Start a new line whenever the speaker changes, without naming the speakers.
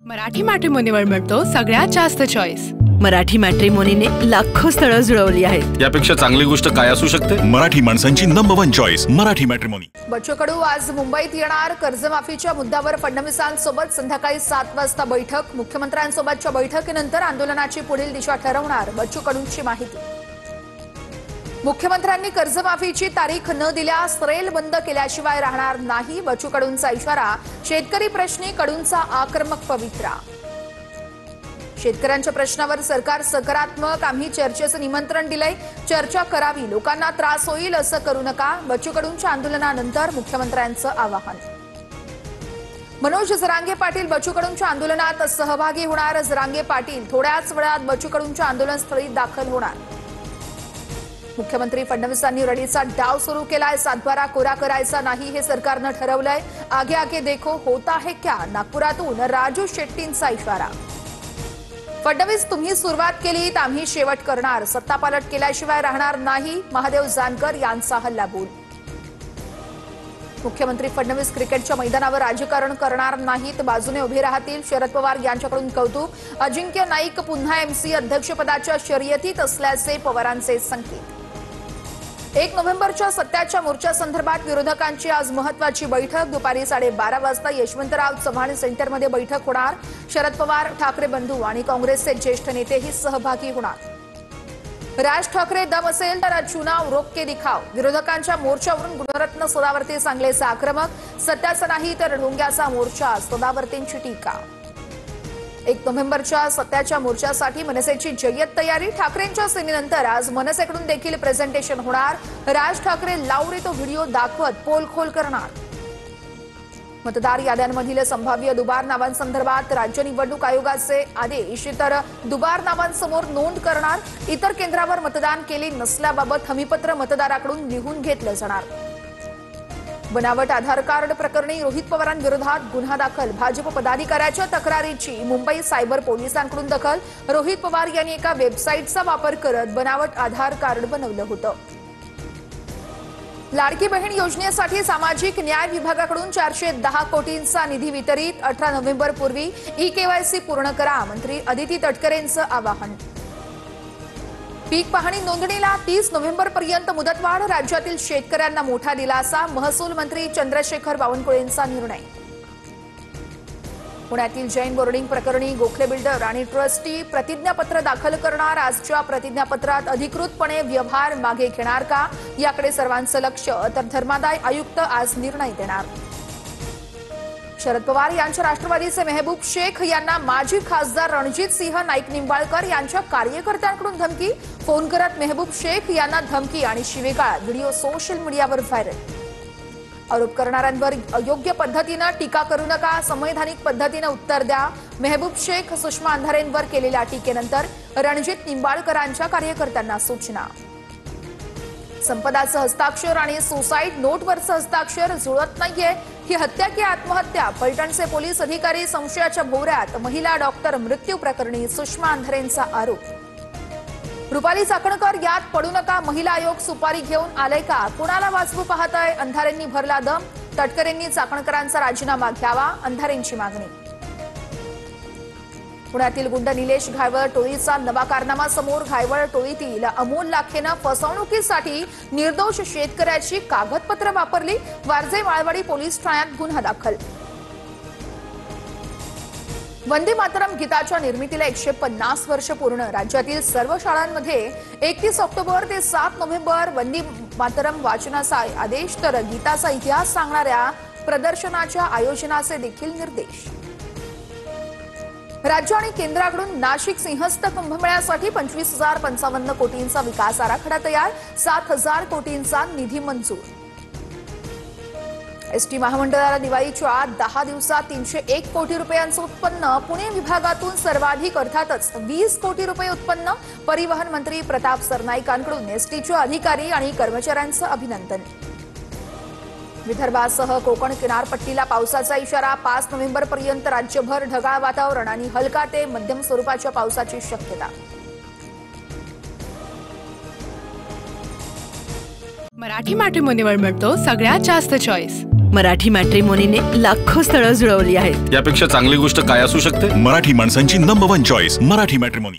मराठी मॅट्रिमोनीवर मिळतो सगळ्यात जास्त चॉईस।
मराठी मॅट्रिमोनीने लाखो स्थळं जुळवली आहेत।
यापेक्षा चांगली गोष्ट काय असू शकते?
मराठी माणसांची number 1 choice Marathi matrimony.
Bachchu Kadu आज मुंबईत येणार। कर्जमाफीच्या मुद्द्यावर फडणवीसांसोबत संध्याकाळी 7 वाजता बैठक। मुख्यमंत्र्यांसोबतच्या बैठकीनंतर आंदोलनाची पुढील दिशा ठरवणार बच्चू कडूंची माहिती। मुख्यमंत्र्यांनी कर्जमाफीची तारीख न दिल्यास रेल बंद केल्याशिवाय राहणार नाही, बच्चू कडूंचा इशारा। शेतकरी प्रश्नी कडूंचा आक्रमक पवित्रा। शेतकऱ्यांच्या प्रश्नावर सरकार सकारात्मक, आम्ही चर्चेचं निमंत्रण दिलंय, चर्चा करावी, लोकांना त्रास होईल असं करू नका, बच्चू कडूंच्या आंदोलनानंतर मुख्यमंत्र्यांचं आवाहन। मनोज जरांगे पाटील बच्चू कडूंच्या आंदोलनात सहभागी होणार। जरांगे पाटील थोड्याच वेळात बच्चू कडूंच्या आंदोलनस्थळी दाखल होणार। मुख्यमंत्री फडणवीसांनी रडीचा डाव सुरू केलाय। सातबारा कोरा करायचा नाही हे सरकारनं ठरवलंय। आगे आगे देखो होता है क्या, नागपुरातून राजू शेट्टींचा इशारा। फडणवीस तुम्ही सुरुवात केलीत, आम्ही शेवट करणार, सत्तापालट केल्याशिवाय राहणार नाही, महादेव जानकर यांचा हल्लाबोल। मुख्यमंत्री फडणवीस क्रिकेटच्या मैदानावर राजकारण करणार नाहीत, बाजूने उभे राहतील, शरद पवार यांच्याकडून कौतुक। अजिंक्य नाईक पुन्हा एमसी अध्यक्षपदाच्या शर्यतीत असल्याचे पवारांचे संकेत। 1 नोव्हेंबरच्या सत्याच्या मोर्चासंदर्भात विरोधकांची आज महत्वाची बैठक। दुपारी 12:30 वाजता यशवंतराव चव्हाण सेंटरमध्ये बैठक होणार। शरद पवार, ठाकरे बंधू आणि काँग्रेसचे ज्येष्ठ नेतेही सहभागी होणार। राज ठाकरे दम असेल तर चुनाव रोक के दिखाव। विरोधकांच्या मोर्चावरून गुणरत्न सदावर्ते सांगलीचे आक्रमक। सत्याचा नाही तर ढोंग्याचा मोर्चा, सदावर्तेंची टीका। 1 नोव्हेंबरच्या सत्याच्या मोर्चासाठी मनसेची जय्यत तयारी। ठाकरेंच्या सेनेनंतर आज मनसेकडून देखील प्रेझेंटेशन होणार। राज ठाकरे लावरे तो व्हिडिओ दाखवत पोलखोल करणार। मतदार याद्यांमधील संभाव्य दुबार नावांसंदर्भात राज्य निवडणूक आयोगाचे आदेश, तर दुबार नावांसमोर नोंद करणार। इतर केंद्रावर मतदान केले नसल्याबाबत हमीपत्र मतदाराकडून लिहून घेतलं जाणार। बनावट आधार कार्ड प्रकरणी रोहित पवारांविरोधात गुन्हा दाखल। भाजप पदाधिकाऱ्याच्या तक्रारीची मुंबई सायबर पोलिसांकडून दखल। रोहित पवार यांनी एका वेबसाईटचा वापर करत बनावट आधार कार्ड बनवलं होतं। लाडकी बहीण योजनेसाठी सामाजिक न्याय विभागाकडून 410 कोटींचा निधी वितरित। 18 नोव्हेंबरपूर्वी ई-केवायसी पूर्ण करा, मंत्री अदिती तटकरेंचं आवाहन। पीक पाहणी नोंदणीला 30 नोव्हेंबरपर्यंत मुदतवाढ, राज्यातील शेतकऱ्यांना मोठा दिलासा। महसूल मंत्री चंद्रशेखर बावनकुळेंचा निर्णय। पुण्यातील जैन बोर्डिंग प्रकरणी गोखले बिल्डर आणि ट्रस्टी प्रतिज्ञापत्र दाखल करणार। आजच्या प्रतिज्ञापत्रात अधिकृतपणे व्यवहार मागे घेणार का, याकडे सर्वांचं लक्ष, तर धर्मादाय आयुक्त आज निर्णय देणार। शरद पवार यांच्या राष्ट्रवादीचे मेहबूब शेख यांना माजी खासदार रणजित सिंह नाईक निंबाळकर यांच्या कार्यकर्त्यांकडून धमकी। फोन करत मेहबूब शेख यांना धमकी आणि शिवीगाळ, व्हिडिओ सोशल मीडियावर व्हायरल। आरोप करणाऱ्यांवर अयोग्य पद्धतीने टीका करू नका, संवैधानिक पद्धतीने उत्तर द्या। मेहबूब शेख सुषमा अंधारेंवर केलेल्या टीकेनंतर रणजित निंबाळकरांच्या कार्यकर्त्यांना सूचना। संपदाचं हस्ताक्षर आणि सुसाईड नोटवरचं हस्ताक्षर जुळत नाहीये, ही हत्या की आत्महत्या? फलटणचे पोलीस अधिकारी संशयाच्या भोवऱ्यात। महिला डॉक्टर मृत्यू प्रकरणी सुषमा अंधारेंचा आरोप। रुपाली चाकणकर यात पडू नका, महिला आयोग सुपारी घेऊन आलाय का? कुणाला वाचवू पाहताय? अंधारेंनी भरला दम। तटकरेंनी चाकणकरांचा राजीनामा घ्यावा, अंधारेंची मागणी। पुण्यातील गुंड निलेश घायवळ टोळीचा नवा कारनामा समोर। घायवळ टोळीतील अमोल लाखेनं फसवणुकीसाठी निर्दोष शेतकऱ्याची कागदपत्र वापरली। वारजे माळवाडी पोलीस ठाण्यात गुन्हा दाखल। वंदे मातरम गीताच्या निर्मितीला 150 वर्ष पूर्ण। राज्यातील सर्व शाळांमध्ये 31 ऑक्टोबर ते 7 नोव्हेंबर वंदे मातरम वाचनाचा आदेश, तर गीताचा इतिहास सांगणाऱ्या प्रदर्शनाच्या आयोजनाचे देखील निर्देश। राज्य आणि केंद्राकडून नाशिक सिंहस्थ कुंभमेळ्यासाठी 25,055 कोटींचा विकास आराखडा तयार। 7,000 कोटींचा निधी मंजूर। एसटी महामंडळाला दिवाळीच्या आत 10 दिवसात 301 कोटी रुपयांचं उत्पन्न। पुणे विभागातून सर्वाधिक, अर्थातच 20 कोटी रुपये उत्पन्न। परिवहन मंत्री प्रताप सरनाईकांकडून एसटीच्या अधिकारी आणि कर्मचाऱ्यांचं अभिनंदन। विदर्भासह कोकण किनारपट्टीला पावसाचा इशारा। 5 नोव्हेंबरपर्यंत राज्यभर ढगाळ वातावरण आणि हलका ते मध्यम स्वरूपाच्या पावसाची शक्यता।
मराठी मॅट्रिमोनीवर मिळतो सगळ्यात जास्त चॉईस।
मराठी मॅट्रिमोनीने लाखो स्थळं जुळवली आहेत.
यापेक्षा चांगली गोष्ट काय असू शकते?
मराठी माणसांची number one choice Marathi matrimony.